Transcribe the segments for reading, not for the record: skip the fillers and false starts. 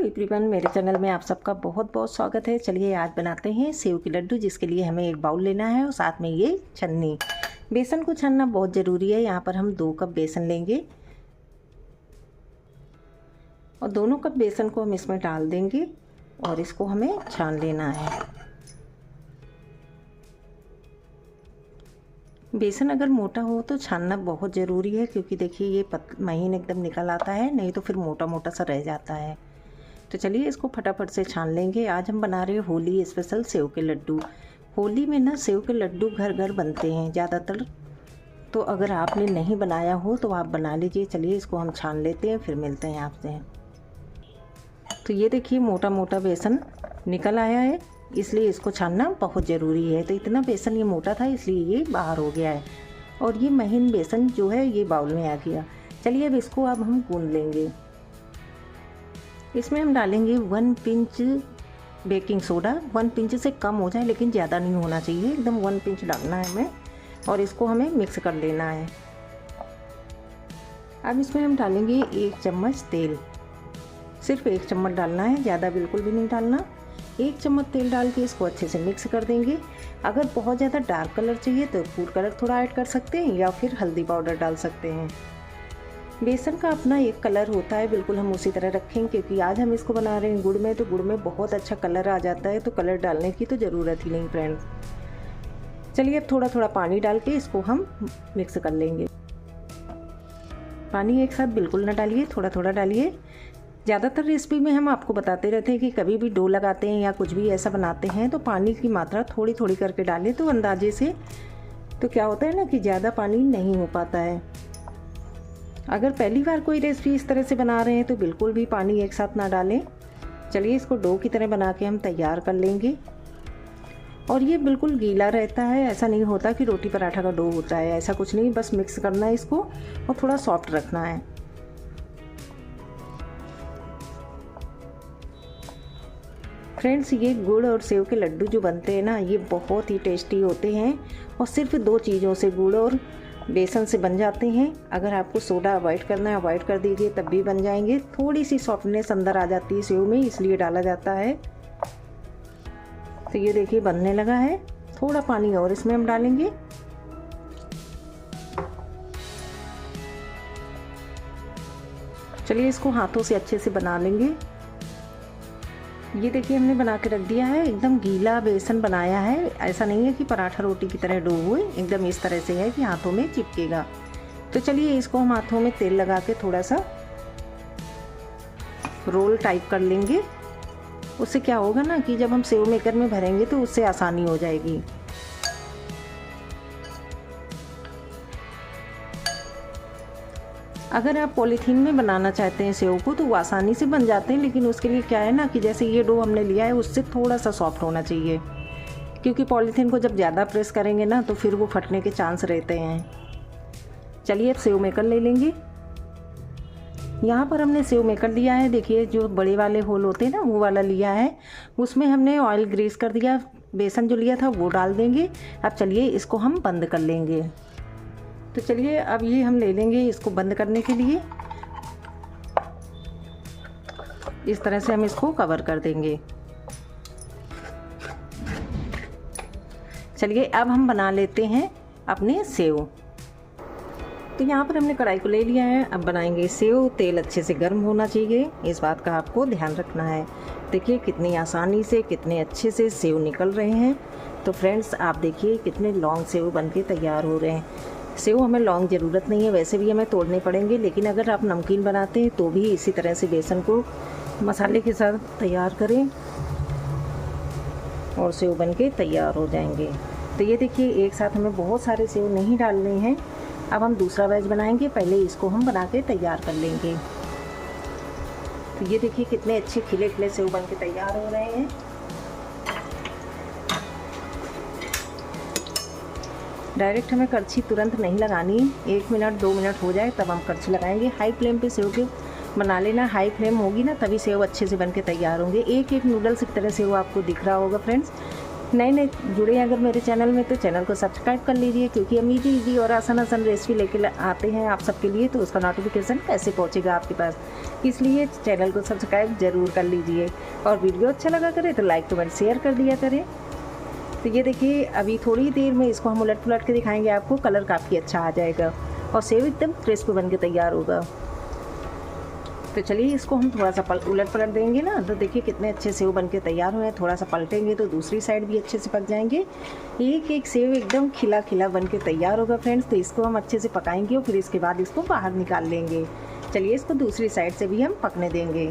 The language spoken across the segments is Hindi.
हेलो एवरीवन, मेरे चैनल में आप सबका बहुत बहुत स्वागत है। चलिए आज बनाते हैं सेव के लड्डू, जिसके लिए हमें एक बाउल लेना है और साथ में ये छन्नी। बेसन को छानना बहुत ज़रूरी है। यहाँ पर हम 2 कप बेसन लेंगे और दोनों कप बेसन को हम इसमें डाल देंगे और इसको हमें छान लेना है। बेसन अगर मोटा हो तो छानना बहुत ज़रूरी है, क्योंकि देखिए ये महीन एकदम निकल आता है, नहीं तो फिर मोटा मोटा सा रह जाता है। तो चलिए इसको फटाफट से छान लेंगे। आज हम बना रहे हैं होली स्पेशल सेव के लड्डू। होली में ना सेव के लड्डू घर घर बनते हैं ज़्यादातर, तो अगर आपने नहीं बनाया हो तो आप बना लीजिए। चलिए इसको हम छान लेते हैं, फिर मिलते हैं आपसे। तो ये देखिए मोटा मोटा बेसन निकल आया है, इसलिए इसको छानना बहुत ज़रूरी है। तो इतना बेसन ये मोटा था, इसलिए ये बाहर हो गया है और ये महीन बेसन जो है ये बाउल में आ गया। चलिए अब इसको हम गूंद लेंगे। इसमें हम डालेंगे 1 पिंच बेकिंग सोडा। 1 पिंच से कम हो जाए, लेकिन ज़्यादा नहीं होना चाहिए, एकदम 1 पिंच डालना है हमें और इसको हमें मिक्स कर लेना है। अब इसमें हम डालेंगे 1 चम्मच तेल। सिर्फ 1 चम्मच डालना है, ज़्यादा बिल्कुल भी नहीं डालना। 1 चम्मच तेल डाल के इसको अच्छे से मिक्स कर देंगे। अगर बहुत ज़्यादा डार्क कलर चाहिए तो फूड कलर थोड़ा ऐड कर सकते हैं या फिर हल्दी पाउडर डाल सकते हैं। बेसन का अपना एक कलर होता है, बिल्कुल हम उसी तरह रखें, क्योंकि आज हम इसको बना रहे हैं गुड़ में, तो गुड़ में बहुत अच्छा कलर आ जाता है, तो कलर डालने की तो ज़रूरत ही नहीं फ्रेंड। चलिए अब थोड़ा थोड़ा पानी डाल के इसको हम मिक्स कर लेंगे। पानी एक साथ बिल्कुल ना डालिए, थोड़ा थोड़ा डालिए। ज़्यादातर रेसिपी में हम आपको बताते रहते हैं कि कभी भी डो लगाते हैं या कुछ भी ऐसा बनाते हैं तो पानी की मात्रा थोड़ी थोड़ी करके डालें, तो अंदाजे से। तो क्या होता है ना कि ज़्यादा पानी नहीं हो पाता है। अगर पहली बार कोई रेसिपी इस तरह से बना रहे हैं तो बिल्कुल भी पानी एक साथ ना डालें। चलिए इसको डो की तरह बना के हम तैयार कर लेंगे। और ये बिल्कुल गीला रहता है, ऐसा नहीं होता कि रोटी पराठा का डो होता है, ऐसा कुछ नहीं। बस मिक्स करना है इसको और थोड़ा सॉफ्ट रखना है। फ्रेंड्स, ये गुड़ और सेव के लड्डू जो बनते हैं ना, ये बहुत ही टेस्टी होते हैं और सिर्फ 2 चीज़ों से, गुड़ और बेसन से बन जाते हैं। अगर आपको सोडा अवॉइड करना है, अवॉइड कर दीजिए, तब भी बन जाएंगे। थोड़ी सी सॉफ्टनेस अंदर आ जाती है सेव में, इसलिए डाला जाता है। तो ये देखिए बनने लगा है। थोड़ा पानी और इसमें हम डालेंगे। चलिए इसको हाथों से अच्छे से बना लेंगे। ये देखिए हमने बना के रख दिया है। एकदम गीला बेसन बनाया है, ऐसा नहीं है कि पराठा रोटी की तरह डो हुए, एकदम इस तरह से है कि हाथों में चिपकेगा। तो चलिए इसको हम हाथों में तेल लगा के थोड़ा सा रोल टाइप कर लेंगे। उससे क्या होगा ना कि जब हम सेव मेकर में भरेंगे तो उससे आसानी हो जाएगी। अगर आप पॉलीथीन में बनाना चाहते हैं सेव को तो वो आसानी से बन जाते हैं, लेकिन उसके लिए क्या है ना कि जैसे ये डो हमने लिया है उससे थोड़ा सा सॉफ्ट होना चाहिए, क्योंकि पॉलीथीन को जब ज़्यादा प्रेस करेंगे ना तो फिर वो फटने के चांस रहते हैं। चलिए अब सेव मेकर ले लेंगे। यहाँ पर हमने सेव मेकर लिया है, देखिए जो बड़े वाले होल होते हैं ना वो वाला लिया है। उसमें हमने ऑयल ग्रीस कर दिया, बेसन जो लिया था वो डाल देंगे। अब चलिए इसको हम बंद कर लेंगे। तो चलिए अब ये हम ले लेंगे इसको बंद करने के लिए। इस तरह से हम इसको कवर कर देंगे। चलिए अब हम बना लेते हैं अपने सेव। तो यहाँ पर हमने कढ़ाई को ले लिया है, अब बनाएंगे सेव। तेल अच्छे से गर्म होना चाहिए, इस बात का आपको ध्यान रखना है। देखिए कितनी आसानी से, कितने अच्छे से सेव निकल रहे हैं। तो फ्रेंड्स आप देखिए कितने लॉन्ग सेव बन के तैयार हो रहे हैं। सेव हमें लॉन्ग ज़रूरत नहीं है, वैसे भी हमें तोड़ने पड़ेंगे, लेकिन अगर आप नमकीन बनाते हैं तो भी इसी तरह से बेसन को मसाले के साथ तैयार करें और सेव बन के तैयार हो जाएंगे। तो ये देखिए एक साथ हमें बहुत सारे सेव नहीं डालने हैं। अब हम दूसरा बैच बनाएंगे, पहले इसको हम बना के तैयार कर लेंगे। तो ये देखिए कितने अच्छे खिले खिले सेव बन के तैयार हो रहे हैं। डायरेक्ट हमें करछी तुरंत नहीं लगानी, 1 मिनट 2 मिनट हो जाए तब हम करछी लगाएंगे। हाई फ्लेम पे सेव के बना लेना, हाई फ्लेम होगी ना तभी सेव अच्छे से बन के तैयार होंगे। एक एक नूडल्स की तरह सेव आपको दिख रहा होगा फ्रेंड्स। नए नए जुड़े हैं अगर मेरे चैनल में तो चैनल को सब्सक्राइब कर लीजिए, क्योंकि हम इजी और आसान रेसिपी लेके आते हैं आप सबके लिए, तो उसका नोटिफिकेशन कैसे पहुंचेगा आपके पास, इसलिए चैनल को सब्सक्राइब ज़रूर कर लीजिए। और वीडियो अच्छा लगा करे तो लाइक कमेंट शेयर कर दिया करें। तो ये देखिए अभी थोड़ी देर में इसको हम उलट पुलट के दिखाएंगे आपको, कलर काफ़ी अच्छा आ जाएगा और सेव एकदम क्रिस्प बन के तैयार होगा। तो चलिए इसको हम थोड़ा सा उलट पलट देंगे ना, तो देखिए कितने अच्छे सेव बन के तैयार हुए हैं। थोड़ा सा पलटेंगे तो दूसरी साइड भी अच्छे से पक जाएंगे। एक एक सेव एकदम खिला खिला बन के तैयार होगा फ्रेंड्स। तो इसको हम अच्छे से पकाएंगे और फिर इसके बाद इसको बाहर निकाल लेंगे। चलिए इसको दूसरी साइड से भी हम पकने देंगे।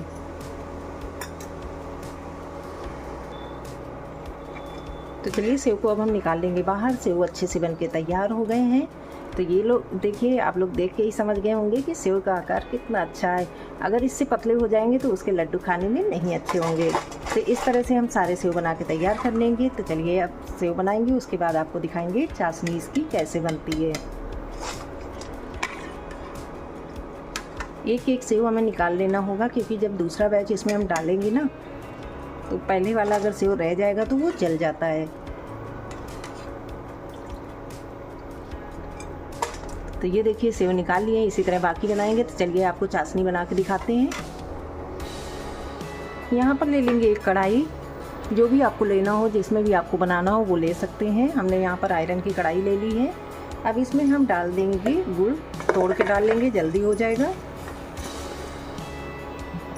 तो चलिए सेव को अब हम निकाल लेंगे बाहर। सेव अच्छे से बन के तैयार हो गए हैं। तो ये लोग देखिए, आप लोग देख के ही समझ गए होंगे कि सेव का आकार कितना अच्छा है। अगर इससे पतले हो जाएंगे तो उसके लड्डू खाने में नहीं अच्छे होंगे। तो इस तरह से हम सारे सेव बना के तैयार कर लेंगे। तो चलिए अब सेव बनाएंगे, उसके बाद आपको दिखाएंगे चाशनी इसकी कैसे बनती है। एक एक सेव हमें निकाल लेना होगा, क्योंकि जब दूसरा बैच इसमें हम डालेंगे ना, तो पहले वाला अगर सेव रह जाएगा तो वो जल जाता है। तो ये देखिए सेव निकाल लिए, इसी तरह बाकी बनाएंगे। तो चलिए आपको चाशनी बना के दिखाते हैं। यहाँ पर ले लेंगे एक कढ़ाई, जो भी आपको लेना हो, जिसमें भी आपको बनाना हो वो ले सकते हैं। हमने यहाँ पर आयरन की कढ़ाई ले ली है। अब इसमें हम डाल देंगे गुड़, तोड़ के डाल लेंगे, जल्दी हो जाएगा।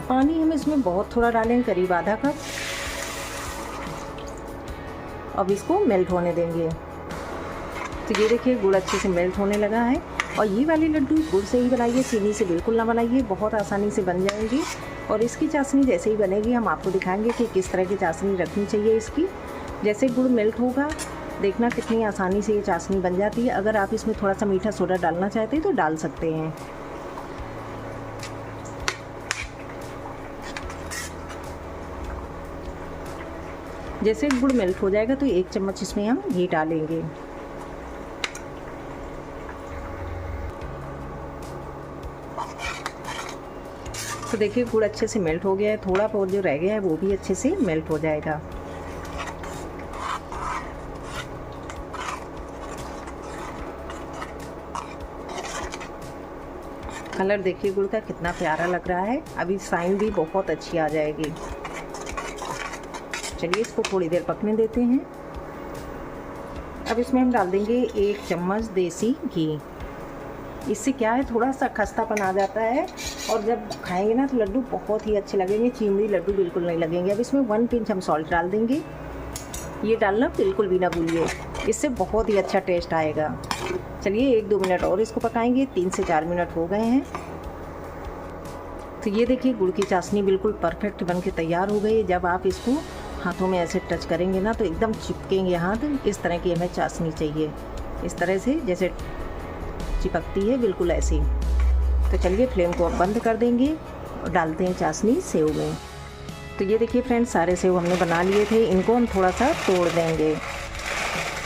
पानी हम इसमें बहुत थोड़ा डालेंगे, करीब आधा कप। अब इसको मेल्ट होने देंगे। तो ये देखिए गुड़ अच्छे से मेल्ट होने लगा है। और ये वाली लड्डू गुड़ से ही बनाइए, चीनी से बिल्कुल ना बनाइए, बहुत आसानी से बन जाएंगी। और इसकी चाशनी जैसे ही बनेगी हम आपको दिखाएंगे कि किस तरह की चाशनी रखनी चाहिए इसकी। जैसे गुड़ मेल्ट होगा, देखना कितनी आसानी से ये चाशनी बन जाती है। अगर आप इसमें थोड़ा सा मीठा सोडा डालना चाहते हैं तो डाल सकते हैं। जैसे गुड़ मेल्ट हो जाएगा तो 1 चम्मच इसमें हम घी डालेंगे। तो देखिए गुड़ अच्छे से मेल्ट हो गया है, थोड़ा बहुत जो रह गया है वो भी अच्छे से मेल्ट हो जाएगा। कलर देखिए गुड़ का कितना प्यारा लग रहा है। अभी साइन भी बहुत अच्छी आ जाएगी। चलिए इसको थोड़ी देर पकने देते हैं। अब इसमें हम डाल देंगे 1 चम्मच देसी घी। इससे क्या है, थोड़ा सा खस्तापन आ जाता है और जब खाएंगे ना तो लड्डू बहुत ही अच्छे लगेंगे। चीनी लड्डू बिल्कुल नहीं लगेंगे। अब इसमें 1 पिंच हम सॉल्ट डाल देंगे। ये डालना बिल्कुल भी ना भूलिए, इससे बहुत ही अच्छा टेस्ट आएगा। चलिए 1-2 मिनट और इसको पकाएंगे। 3 से 4 मिनट हो गए हैं। तो ये देखिए गुड़ की चाशनी बिल्कुल परफेक्ट बन के तैयार हो गई है। जब आप इसको हाथों में ऐसे टच करेंगे ना तो एकदम चिपकेंगे हाथ। इस तरह की हमें चाशनी चाहिए, इस तरह से जैसे चिपकती है, बिल्कुल ऐसी। तो चलिए फ्लेम को अब बंद कर देंगे और डालते हैं चाशनी सेव में। तो ये देखिए फ्रेंड्स, सारे सेव हमने बना लिए थे। इनको हम थोड़ा सा तोड़ देंगे।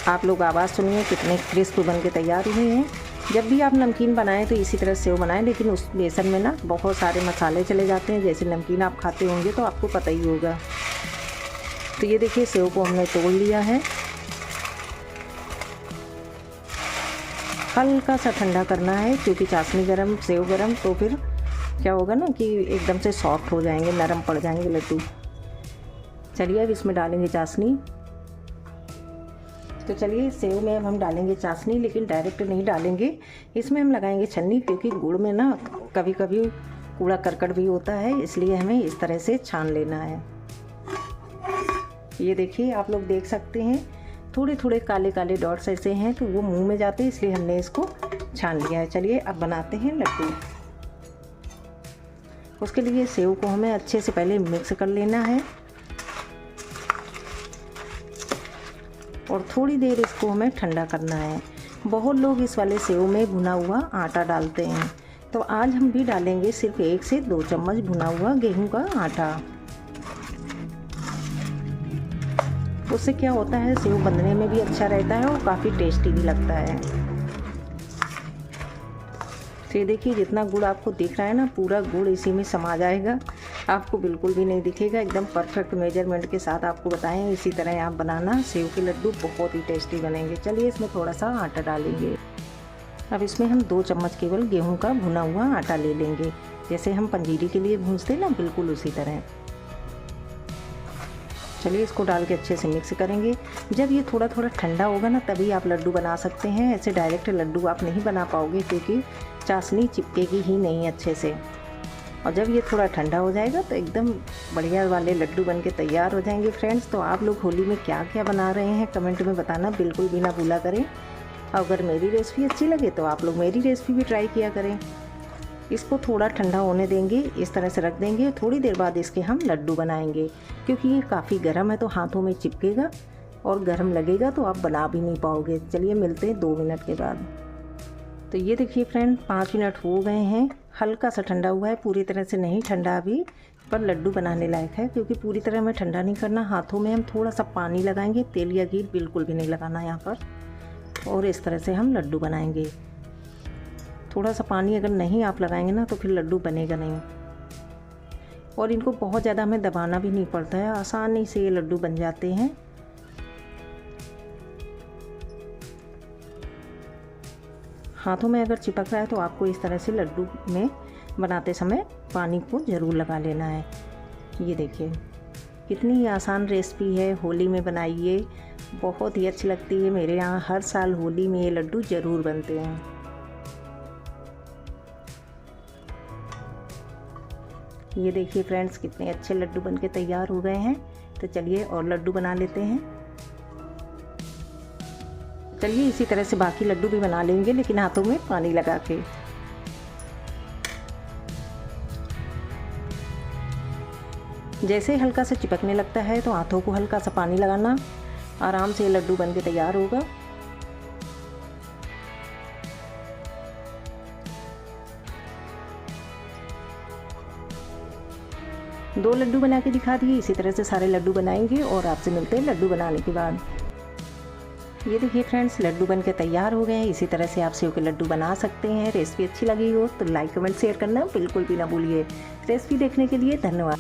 आप लोग आवाज़ सुनिए कितने क्रिस्प बन के तैयार हुए हैं। जब भी आप नमकीन बनाएं तो इसी तरह सेव बनाएं, लेकिन उस बेसन में ना बहुत सारे मसाले चले जाते हैं। जैसे नमकीन आप खाते होंगे तो आपको पता ही होगा। तो ये देखिए सेव को हमने तोड़ लिया है। हल्का सा ठंडा करना है, क्योंकि चाशनी गरम सेव गरम, तो फिर क्या होगा ना कि एकदम से सॉफ्ट हो जाएंगे, नरम पड़ जाएंगे लड्डू। चलिए अब इसमें डालेंगे चाशनी। तो चलिए सेव में अब हम डालेंगे चाशनी, लेकिन डायरेक्ट नहीं डालेंगे। इसमें हम लगाएंगे छन्नी, क्योंकि गुड़ में ना कभी कभी कूड़ा करकट भी होता है, इसलिए हमें इस तरह से छान लेना है। ये देखिए आप लोग देख सकते हैं थोड़े थोड़े काले काले डॉट्स ऐसे हैं, तो वो मुंह में जाते हैं, इसलिए हमने इसको छान लिया है। चलिए अब बनाते हैं लड्डू। उसके लिए सेव को हमें अच्छे से पहले मिक्स कर लेना है और थोड़ी देर इसको हमें ठंडा करना है। बहुत लोग इस वाले सेव में भुना हुआ आटा डालते हैं, तो आज हम भी डालेंगे सिर्फ 1 से 2 चम्मच भुना हुआ गेहूं का आटा। उससे क्या होता है, सेव बनने में भी अच्छा रहता है और काफ़ी टेस्टी भी लगता है। तो ये देखिए जितना गुड़ आपको दिख रहा है ना, पूरा गुड़ इसी में समा जाएगा। आपको बिल्कुल भी नहीं दिखेगा, एकदम परफेक्ट मेजरमेंट के साथ आपको बताएं। इसी तरह आप बनाना, सेव के लड्डू बहुत ही टेस्टी बनेंगे। चलिए इसमें थोड़ा सा आटा डालेंगे। अब इसमें हम 2 चम्मच केवल गेहूं का भुना हुआ आटा ले लेंगे, जैसे हम पंजीरी के लिए भूनते ना, बिल्कुल उसी तरह। चलिए इसको डाल के अच्छे से मिक्स करेंगे। जब ये थोड़ा थोड़ा ठंडा होगा ना, तभी आप लड्डू बना सकते हैं। ऐसे डायरेक्ट लड्डू आप नहीं बना पाओगे, क्योंकि चाशनी चिपकेगी ही नहीं अच्छे से। और जब ये थोड़ा ठंडा हो जाएगा तो एकदम बढ़िया वाले लड्डू बन के तैयार हो जाएंगे। फ्रेंड्स, तो आप लोग होली में क्या क्या बना रहे हैं कमेंट में बताना बिल्कुल भी ना भूला करें। अगर मेरी रेसिपी अच्छी लगे तो आप लोग मेरी रेसिपी भी ट्राई किया करें। इसको थोड़ा ठंडा होने देंगे, इस तरह से रख देंगे। थोड़ी देर बाद इसके हम लड्डू बनाएंगे, क्योंकि ये काफ़ी गर्म है तो हाथों में चिपकेगा और गर्म लगेगा तो आप बना भी नहीं पाओगे। चलिए मिलते हैं 2 मिनट के बाद। तो ये देखिए फ्रेंड, 5 मिनट हो गए हैं। हल्का सा ठंडा हुआ है, पूरी तरह से नहीं ठंडा अभी, पर लड्डू बनाने लायक है। क्योंकि पूरी तरह में ठंडा नहीं करना, हाथों में हम थोड़ा सा पानी लगाएंगे, तेल या घी बिल्कुल भी नहीं लगाना यहाँ पर। और इस तरह से हम लड्डू बनाएंगे। थोड़ा सा पानी अगर नहीं आप लगाएंगे ना तो फिर लड्डू बनेगा नहीं। और इनको बहुत ज़्यादा हमें दबाना भी नहीं पड़ता है, आसानी से ये लड्डू बन जाते हैं। हाथों में अगर चिपक रहा है तो आपको इस तरह से लड्डू में बनाते समय पानी को ज़रूर लगा लेना है। ये देखिए कितनी आसान रेसिपी है, होली में बनाइए, बहुत ही अच्छी लगती है। मेरे यहाँ हर साल होली में ये लड्डू ज़रूर बनते हैं। ये देखिए फ्रेंड्स, कितने अच्छे लड्डू बनके तैयार हो गए हैं। तो चलिए और लड्डू बना लेते हैं। चलिए इसी तरह से बाकी लड्डू भी बना लेंगे, लेकिन हाथों में पानी लगा के। जैसे हल्का सा चिपकने लगता है तो हाथों को हल्का सा पानी लगाना, आराम से लड्डू बन के तैयार होगा। दो लड्डू बना के दिखा दिए, इसी तरह से सारे लड्डू बनाएंगे और आपसे मिलते हैं लड्डू बनाने के बाद। ये देखिए फ्रेंड्स, लड्डू बन के तैयार हो गए हैं। इसी तरह से आप सेव के लड्डू बना सकते हैं। रेसिपी अच्छी लगी हो तो लाइक कमेंट शेयर करना बिल्कुल भी ना भूलिए। रेसिपी देखने के लिए धन्यवाद।